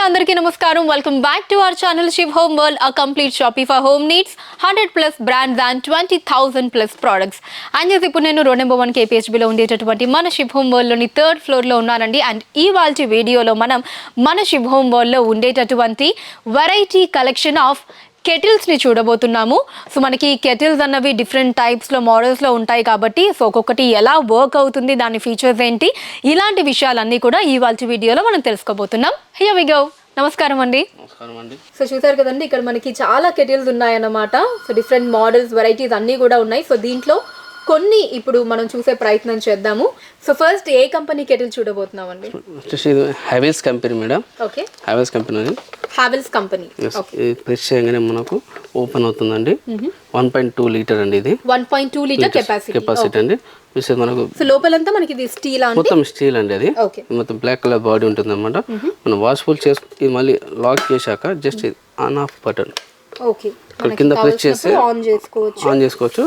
అందరికీ నమస్కారం. Welcome back to our channel ShivHomeWorld, a complete shopping for home needs, 100+ brands and 20,000+ products. And ఇప్పుడు నేను road number 1 KPHB లో ఉండేటటువంటి మన ShivHomeWorld లోని 3rd ఫ్లోర్ లో ఉన్నానండి. అండ్ ఇవాల్టి వీడియోలో మనం మన ShivHomeWorld లో ఉండేటటువంటి వెరైటీ కలెక్షన్ ఆఫ్ కెటిల్స్ ని చూడబోతున్నాము. సో మనకి కెటిల్స్ అన్నవి డిఫరెంట్ టైప్స్ లో మోడల్స్ లో ఉంటాయి కాబట్టి సో ఒక్కొక్కటి ఎలా వర్క్ అవుతుంది, దాని ఫీచర్స్ ఏంటి, ఇలాంటి విషయాలన్నీ కూడా ఇవాల్టి వీడియోలో మనం తెలుసుకోబోతున్నాం. Here we go. నమస్కారం అండి. సో చూసారు కదండి, ఇక్కడ మనకి చాలా కెటిల్స్ ఉన్నాయన్నమాట. సో డిఫరెంట్ మోడల్స్, వెరైటీస్ అన్నీ కూడా ఉన్నాయి. సో దీంట్లో కొన్ని ఇప్పుడు మనం చూసే ప్రయత్నం చేద్దాము. సో ఫస్ట్ ఏ కంపెనీ కెటిల్ చూడబోతున్నామండి? Havells company madam. Okay, Havells company. Havells company. Press చేయగానే మనకు ఓపెన్ అవుతుందండి. 1.2 లీటర్ అండి. ఇది 1.2 లీటర్ కెపాసిటీ అండి. మనకు లోపలంతా మనకి స్టీల్, మొత్తం స్టీల్ అండి. అది మొత్తం బ్లాక్ కలర్ బాడీ ఉంటుంది అనమాట. మనం వాష్ఫుల్ చేసుకు మళ్ళీ లాక్ చేశాక జస్ట్ ఆన్ ఆఫ్ బటన్ కింద ప్రెస్ చేస్తే ఆన్ చేసుకోవచ్చు.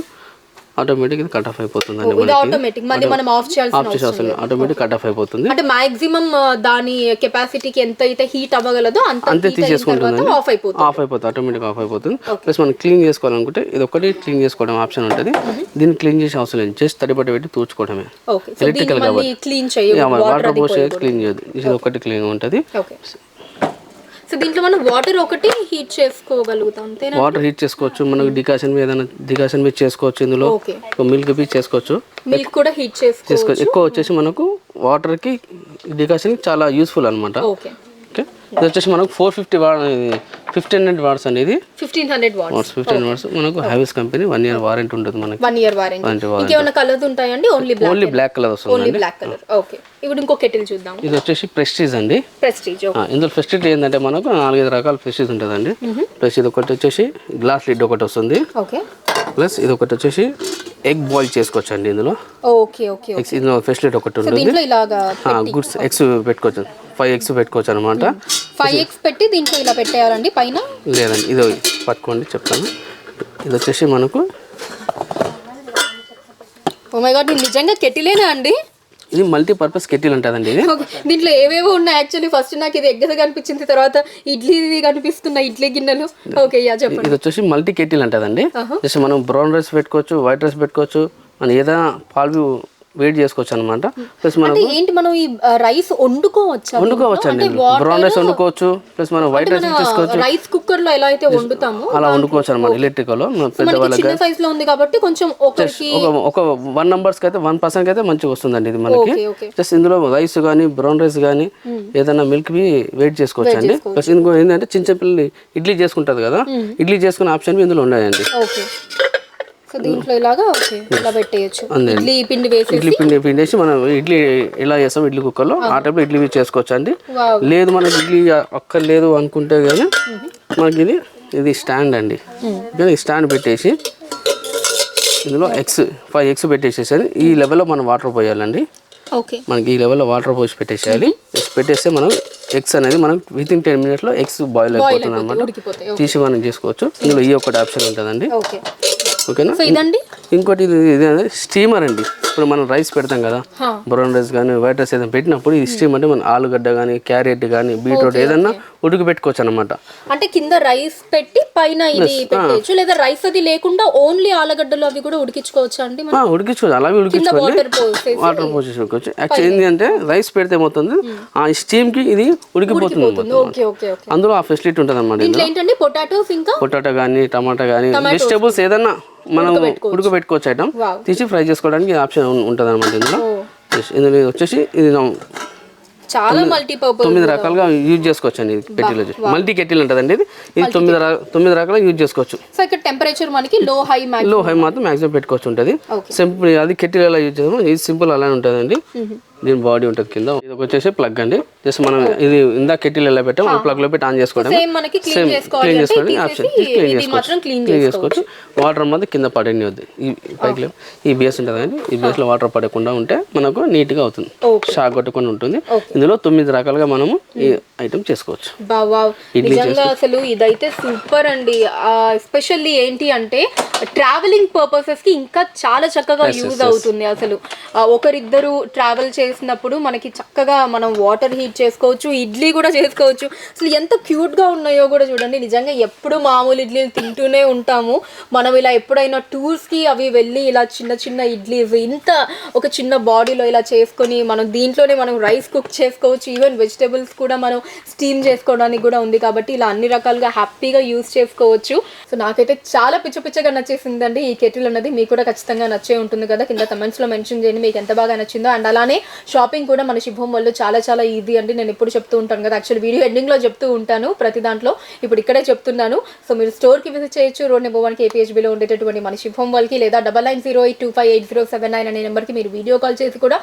ఆటోమేటిక్ ఇది కట్ ఆఫ్ అయిపోతుంది అండి. ఆటోమేటిక్ మళ్ళీ మనం ఆఫ్ చేయాల్సిన ఆటోమేటిక్ కట్ ఆఫ్ అయిపోతుంది. అంటే మాక్సిమం దాని కెపాసిటీకి ఎంత అయితే హీట్ అవ్వగలదో అంతే తీసేసుకుంటుంది. ఆఫ్ అయిపోతుంది ఆటోమేటిక్ ఆఫ్ అయిపోతుంది. ప్లస్ మనం క్లీన్ చేసుకోవాలనుకుంటే ఇది ఒకటి క్లీన్ చేసుకోవడం ఆప్షన్ ఉంటుంది. దీన్ని క్లీన్ చేసే అవసరం లేదు, జస్ట్ తడిబట్ట పెట్టి తూర్చుకోవడమే. ఎలక్ట్రికల్ కాబట్టి వాటర్ పోసి క్లీన్ చేయదు, ఇది ఒకటి క్లీన్ ఉంటుంది. సో దీంట్లో మనం వాటర్ ఒకటి హీట్ చేసుకోగలుగుతాం. వాటర్ హీట్ చేసుకోవచ్చు, మనకు డికాషన్ ఏదైనా డికాషన్ మీద చేసుకోవచ్చు. ఇందులో మిల్క్ బీ చేసుకోవచ్చు, మిల్క్ కూడా హీట్ చేసుకోవచ్చు. ఎక్కువ వచ్చేసి మనకు వాటర్ కి డికాషన్ చాలా యూస్ఫుల్ అనమాట. ఓకే, ఇది వచ్చేసి మనకు 1500 వాట్స్ అనేది. 1500 వాట్స్ మనకు హ్యావెల్స్ కంపెనీ 1 year వారంటీ ఉంటుంది. మనకి 1 year వారంటీ. ఇంకేమైనా కలర్స్ ఉంటాయండి? ఓన్లీ బ్లాక్ కలర్ వస్తుంది. Only black colour. ఓకే, ఇప్పుడు ఇంకో కెటిల్ చూద్దాం. ఇది వచ్చేసి ప్రెస్టీజ్ అండి. ప్రెస్టీజ్. ఇందులో ప్రెస్టీజ్ ఏంటంటే మనకు 4-5 రకాల ప్రెస్టీజ్ ఉంటుందండి. ప్లస్ ఇది ఒకటి వచ్చేసి గ్లాస్ లిడ్ ఒకటి వస్తుంది. ఓకే, ప్లస్ ఇది ఒకటి వచ్చేసి ఎగ్ బాయిల్ చేసుకోవచ్చు అండి. ఇందులో ఇందులో ఫెసిలిటీ ఒకటి ఉంటుంది. గుడ్స్ ఎగ్స్ పెట్టుకోవచ్చు, 5 eggs పెట్టుకోవచ్చు అనమాట. 5 eggs పెట్టి దీంట్లో ఇలా పెట్టేయాలండి పైన? లేదండి, ఇది పట్టుకోండి చెప్తాను. ఇది వచ్చేసి మనకు ఓ మై గాడ్, ఇది నిజంగా కెటిలేనా అండి? ఇది మల్టీపర్పస్ కెటిల్ ఉంటుందండి. ఇది దీంట్లో ఏవేవో ఉన్నాయి. యాక్చువల్లీ ఫస్ట్ నాకు ఇది ఎగ్ కనిపించింది, తర్వాత ఇడ్లీ కనిపిస్తున్నాయి, ఇడ్లీ గిన్నెలు. ఓకే, చెప్పండి. ఇది వచ్చేసి మల్టీ కెటిల్ ఉంటుందండి. జస్ట్ మనం బ్రౌన్ రైస్ పెట్టుకోవచ్చు, వైట్ రైస్ పెట్టుకోవచ్చు, మనం ఏదైనా పాలు వేడి చేసుకోవచ్చు అనమాట. ప్లస్ మనం ఏంటి మనం ఈ రైస్ వండుకోవచ్చు అండి. బ్రౌన్ రైస్ వండుకోవచ్చు, ప్లస్ మనం వైట్ రైస్ చేసుకోవచ్చు. రైస్ కుక్కర్ లో ఎలా అయితే వండుతాము అలా వండుకోవచ్చు అనమాట. ఎలక్ట్రికల్ లో పెద్దవాళ్ళకి చిన్న సైజ్ లో ఉంది కాబట్టి కొంచెం ఒక 1 numbers కి అయితే 1 person కి అయితే మంచిగా వస్తుందండి ఇది మనకి. జస్ట్ ఇందులో రైస్ కానీ బ్రౌన్ రైస్ కానీ ఏదైనా మిల్క్ బి వేడి చేసుకోవచ్చు అండి. ప్లస్ ఇంకో ఏంటంటే చిన్న పిల్లలు ఇడ్లీ చేసుకుంటది కదా, ఇడ్లీ చేసుకునే ఆప్షన్ ఇందులో ఉన్నాయండి. సో దీంట్లో ఇలాగా ఇలా పెట్టేయచ్చు. ఇడ్లీ పిండి వేసి మనం ఇడ్లీ ఎలా చేస్తాం ఇడ్లీ కుక్కర్లో ఆ టైప్లో ఇడ్లీ చేసుకోవచ్చు అండి. లేదు మనకి ఇడ్లీ అక్కర్లేదు అనుకుంటే కానీ మనకి ఇది స్టాండ్ అండి. ఈ స్టాండ్ పెట్టేసి ఇందులో 5 eggs పెట్టేసేసి ఈ లెవెల్లో మనం వాటర్ పోయాలండి. మనకి ఈ లెవెల్లో వాటర్ పోసి పెట్టేసేయాలి. పెట్టేస్తే మనం ఎగ్స్ అనేది మనం within 10 minutes లో ఎగ్స్ బాయిల్ అయిపోతుంది అనమాట. తీసి మనం చేసుకోవచ్చు. ఇందులో ఈ ఒకటి ఆప్షన్ ఉంటుందండి. ఓకేనా? ఇంకోటి ఇది స్టీమర్ అండి. ఇప్పుడు మనం రైస్ పెడతాం కదా, బ్రౌన్ రైస్ కానీ వైట్ రైస్ ఏదైనా పెట్టినప్పుడు ఇది స్టీమ్ అంటే మనం ఆలుగడ్డ కానీ క్యారెట్ కానీ బీట్రూట్ ఏదన్నా ఉడికి పెట్టుకోవచ్చు అనమాట. అంటే కింద రైస్ పెట్టి పైన ఇది పెట్టచ్చు, లేదా రైస్ అది లేకుండా ఓన్లీ ఆలుగడ్డలు అవి కూడా ఉడికించుకోవచ్చు అండి. ఉడికించుకోవచ్చు, అలాగే ఉడికించుకోవాలి, వాటర్ పోసేసుకోవచ్చు. యాక్చువల్లీ ఏంటి అంటే రైస్ పెడితే ఏమవుతుంది, ఆ స్టీమ్ కి ఇది ఉడికిపోతుంది. అందులో ఆ ఫెసిలిటీ ఉంటుంది అనమాట. పొటాటో కానీ టమాటా కానీ వెజిటేబుల్స్ ఏదన్నా మనం ఉడకబెట్టుకోవచ్చు. ఐటమ్ తీసి ఫ్రై చేసుకోవడానికి ఆప్షన్ ఉంటుంది అనమాట. ఇందులో వచ్చేసి ఇది చాలా మల్టీపర్పస్ 9 రకాలుగా యూజ్ చేసుకోవచ్చు అండి. కెటిల్ మల్టీ కెటిల్ ఉంటుందండి. ఇది 9 రకాలుగా యూజ్ చేసుకోవచ్చు. సో ఇక్కడ టెంపరేచర్ మనకి లో హై మాత్రం మాక్సిమం పెట్టుకోవచ్చు ఉంటుంది. సింపుల్ అది కెటిల్ ఎలా యూజ్ చేస్తామో ఇది సింపుల్ అలానే ఉంటుందండి. దీని బాడీ ఉంటుంది కింద. ఇది వచ్చేసి ప్లగ్ అండి. జస్ట్ మనం ఇది ఇందాక కెటిల్ ఎలా పెట్టాం ఆ ప్లగ్ లో పెట్టి ఆన్ చేసుకోవడం. క్లీన్ చేసుకోవడానికి ఆప్షన్, క్లీన్ చేసుకోవచ్చు. వాటర్ మాత్రం కింద పడనివద్దు. ఈ పైకి ఈ బేస్ ఉంటుంది కానీ ఈ బేస్ లో వాటర్ పడకుండా ఉంటే మనకు నీట్ గా అవుతుంది, షాక్ కొట్టకుండా ఉంటుంది. ఇందులో 9 రకాలుగా మనము ఈ ఐటమ్ చేసుకోవచ్చు. అసలు ఇదైతే సూపర్ అండి. ఎస్పెషల్లీ ఏంటి అంటే ట్రావెలింగ్ పర్పసెస్ కి ఇంకా చాలా చక్కగా యూజ్ అవుతుంది. అసలు ఒకరిద్దరు ట్రావెల్ చేసినప్పుడు మనకి చక్కగా మనం వాటర్ హీట్ చేసుకోవచ్చు, ఇడ్లీ కూడా చేసుకోవచ్చు. అసలు ఎంత క్యూట్గా ఉన్నాయో కూడా చూడండి. నిజంగా ఎప్పుడు మామూలు ఇడ్లీలు తింటూనే ఉంటాము. మనం ఇలా ఎప్పుడైనా టూర్స్కి అవి వెళ్ళి ఇలా చిన్న చిన్న ఇడ్లీస్ ఇంత ఒక చిన్న బాడీలో ఇలా చేసుకొని మనం దీంట్లోనే మనం రైస్ కుక్ చేసుకోవచ్చు. ఈవెన్ వెజిటేబుల్స్ కూడా మనం స్టీమ్ చేసుకోవడానికి కూడా ఉంది కాబట్టి ఇలా అన్ని రకాలుగా హ్యాపీగా యూస్ చేసుకోవచ్చు. సో నాకైతే చాలా పిచ్చగా నచ్చేసిందండి ఈ కెటిల్ అన్నది. మీకు కూడా ఖచ్చితంగా నచ్చే ఉంటుంది కదా. కింద కమెంట్స్లో మెన్షన్ చేయండి మీకు ఎంత బాగా నచ్చిందో. అండ్ అలానే షాపింగ్ కూడా మన శివ్ హోమ్ వరల్డ్ చాలా చాలా ఈజీ అండి. నేను ఎప్పుడు చెప్తూ ఉంటాను కదా, యాక్చువల్ వీడియో ఎండింగ్లో చెప్తూ ఉంటాను ప్రతి దాంట్లో, ఇప్పుడు ఇక్కడే చెప్తున్నాను. సో మీరు స్టోర్కి విజిట్ చేయొచ్చు. రోడ్ నెంబర్ 1 KPHBలో ఉండేటటువంటి మన శివ్ హోమ్ వరల్డ్కి, లేదా 9908258079 అనే నెంబర్కి మీరు వీడియో కాల్ చేసి కూడా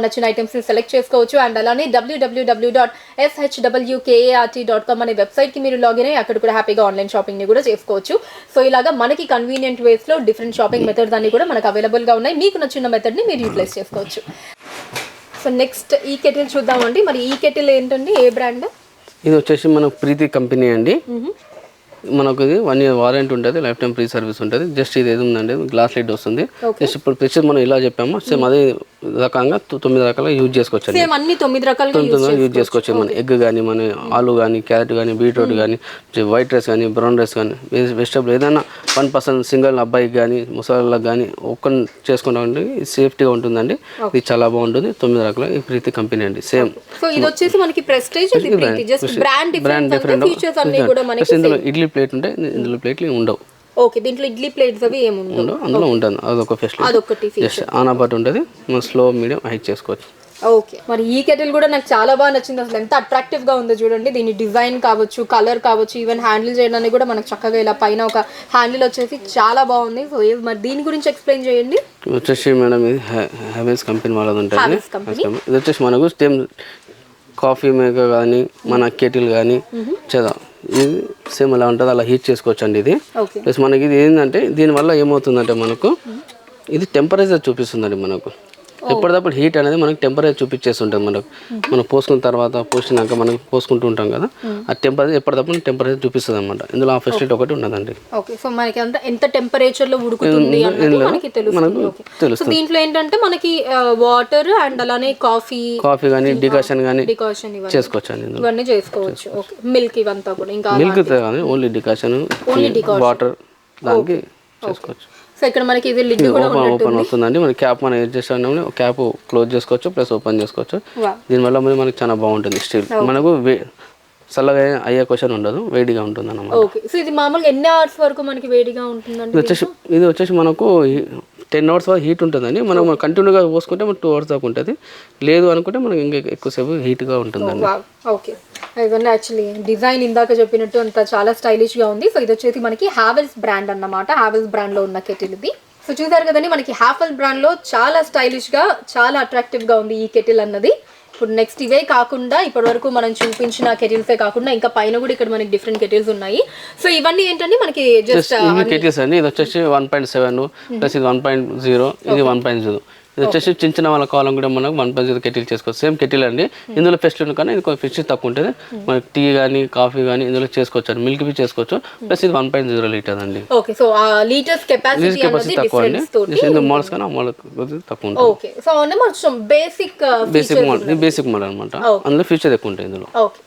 నచ్చిన ఐటమ్స్ని సెలెక్ట్ చేసుకోవచ్చు. అండ్ అలానే www.shwkart.com అనే వెబ్సైట్కి మీరు లాగిన్ అయ్యి అక్కడ కూడా హ్యాపీగా ఆన్లైన్ షాపింగ్ని కూడా చేసుకోవచ్చు. సో ఇలాగా మనకి కన్వీనియంట్ వేస్లో డిఫరెంట్ షాపింగ్ మెథడ్స్ అన్ని కూడా మనకు అవైలబుల్గా ఉన్నాయి. మీకు నచ్చిన మెథడ్ని మీరు యూటిలైజ్ చేసుకోవచ్చు. సో నెక్స్ట్ ఈ కెటిల్ చూద్దామండి. మరి ఈ కెటిల్ ఏంటండి, ఏ బ్రాండ్? ఇది వచ్చేసి మన ప్రీతి కంపెనీ అండి. మనకు ఇది 1 year వారంటీ ఉంటుంది, లైఫ్ టైం ఫ్రీ సర్వీస్ ఉంటుంది. జస్ట్ ఇది ఏది ఉందండి, గ్లాస్ లిడ్ వస్తుంది. జస్ట్ ఇప్పుడు ప్రెషర్ మనం ఇలా చెప్పాము సేమ్ అదే రకంగా 9 రకాలుగా యూజ్ చేసుకోవచ్చు అండి. అన్ని 9 రకాలుగా యూజ్ చేసుకోవచ్చు. మన ఎగ్ కానీ, మన ఆలు కానీ, క్యారెట్ కానీ, బీట్రూట్ కానీ, వైట్ రైస్ కానీ, బ్రౌన్ రైస్ కానీ, వెజిటబుల్ ఏదైనా 1% సింగిల్ అబ్బాయికి కానీ ముసలాళ్ళకి కానీ ఒక్కని చేసుకుంటామండి. ఇది సేఫ్టీగా ఉంటుందండి. ఇది చాలా బాగుంటుంది. 9 రకాల ఈ ప్రీతి కంపెనీ అండి. సేమ్ సో ఇది వచ్చేసి మనకి ప్రెస్టీజ్, ఇది ప్రీతి, జస్ట్ బ్రాండ్ డిఫరెంట్. ఫీచర్స్ అన్ని కూడా మనకి ఇందులో ఇడ్లీ ప్లేట్ ఉంటాయి, ఇందులో ప్లేట్లు ఉండవు. ఓకే, దీంట్లో ఇడ్లీ ప్లేట్స్ అవి ఏమి ఉండవు, అందులో ఉంటుంది. అదొక ఫెసిలిటీ, అదొకటి జస్ట్ ఆన్ అబౌట్ ఉంటుంది. మనం స్లో మీడియం హైట్ చేసుకోవచ్చు. ఓకే, మరి ఈ కెటిల్ కూడా నాకు చాలా బాగా నచ్చింది. అసలు ఎంత అట్రాక్టివ్ గా ఉందో చూడండి. దీని డిజైన్ కావచ్చు, కలర్ కావచ్చు, ఈవెన్ హ్యాండిల్ చేయడానికి కూడా మనకు చక్కగా ఇలా పైన ఒక హ్యాండిల్ వచ్చేసి చాలా బాగుంది. సో మరి దీని గురించి ఎక్స్ప్లెయిన్ చేయండి. వచ్చేసి మేడం ఇది హ్యావెల్స్ కంపెనీ వాళ్ళది ఉంటుంది. ఇది వచ్చేసి మనకు సేమ్ కాఫీ మేకర్ కానీ, మన కెటిల్ కానీ చేద్దాం. ఇది సేమ్ అలా ఉంటుంది, అలా హీట్ చేసుకోవచ్చు అండి. ఇది ప్లస్ మనకి ఇది ఏంటంటే దీనివల్ల ఏమవుతుందంటే మనకు ఇది టెంపరేచర్ చూపిస్తుందండి. మనకు ఎప్పటికప్పుడు హీట్ అనేది మనకి టెంపరేచర్ చూపించేస్తుంటుంది. మనకు మనం పోసుకున్న తర్వాత పోసినాక మనం పోసుకుంటూ ఉంటాం కదా, ఆ టెంపరేచర్ ఎప్పటికప్పుడు టెంపరేచర్ చూపిస్తుంది అనమాట. ఇందులో ఆ ఫెసిలిటీ ఒకటి ఉన్నదండి. ఓకే, సో మనకి అంత ఎంత టెంపరేచర్ లో ఉడుకుతుంది అన్నది మనకి తెలుస్తుంది. దీంట్లో ఏంటంటే మనకి వాటర్ అండ్ అలానే కాఫీ కానీ డికాషన్ కానీ చేసుకోవచ్చు అండి. ఇవన్నీ చేసుకోవచ్చు. ఓకే, మిల్క్ ఇవంతా కూడా, ఇంకా మిల్క్ కానీ ఓన్లీ డికాషన్ వాటర్ దానికి చేసుకోవచ్చు. సో ఇక్కడ మనకి ఇది లిడ్ కూడా ఓపెన్ అవుతుందండి. మన క్యాప్ మనం ఏం చేస్తాం, క్యాప్ క్లోజ్ చేసుకోవచ్చు ప్లస్ ఓపెన్ చేసుకోవచ్చు. దీనివల్ల మనకి చాలా బాగుంటుంది. స్టీల్ మనకు చల్లగా అయ్యే క్వశ్చన్ ఉండదు, వేడిగా ఉంటుంది అన్నమాట. ఓకే, సో ఇది మామూలుగా ఎన్ని అవర్స్ వరకు మనకి వేడిగా ఉంటుందండి? ఇది వచ్చేసి మనకు 10 hours వరకు హీట్ ఉంటుందండి. మనం కంటిన్యూగా పోసుకుంటే మనకు 2 hours దాకా ఉంటుంది. లేదు అనుకుంటే మనకి ఇంకా ఎక్కువసేపు హీట్గా ఉంటుందండి. ఓకే, ఇవన్నీ యాక్చువల్లీ డిజైన్ ఇందాక చెప్పినట్టు అంత చాలా స్టైలిష్గా ఉంది. సో ఇది వచ్చేసి మనకి హ్యావెల్స్ బ్రాండ్ అన్నమాట. హ్యావెల్స్ బ్రాండ్లో ఉన్న కెటిల్ ఇది. సో చూసారు కదండి, మనకి హ్యావెల్స్ బ్రాండ్లో చాలా స్టైలిష్గా, చాలా అట్రాక్టివ్గా ఉంది ఈ కెటిల్ అన్నది. ఇప్పుడు నెక్స్ట్ ఇవే కాకుండా ఇప్పటి వరకు మనం చూపించిన కెటిల్సే కాకుండా ఇంకా పైన కూడా ఇక్కడ మనకి డిఫరెంట్ కెటిల్స్ ఉన్నాయి. సో ఇవన్నీ ఏంటంటే మనకి జస్ట్ కెటిల్స్ అండి. ఇది వచ్చేసి 1.7 ప్లస్ ఇది 1.0, ఇది 1.0. ఇది వచ్చేసి చిన్న వాళ్ళ కాలం కూడా మనకు 1.0 కెటిల్ చేసుకోవచ్చు. సేమ్ కెటిల్ అండి. ఇందులో ఫెసిలిటీ కానీ ఇది కొంచెం ఫెసిలిటీ తక్కువ ఉంటుంది. మనకి టీ కానీ కాఫీ కానీ ఇందులో చేసుకోవచ్చు అండి. మిల్క్ బి చేసుకోవచ్చు. ప్లస్ ఇది 1.0 లీటర్ అండి. ఓకే, సో ఆ లీటర్స్ కెపాసిటీ తక్కువ అండి. ఇందులో మోడల్స్ కానీ ఆ మోడల్ తక్కువ ఉంటుంది. ఓకే, సో అన్న కొంచెం బేసిక్ మోడల్ అనమాట. అందులో ఫీచర్ ఎక్కువ ఉంటాయి ఇందులో. ఓకే,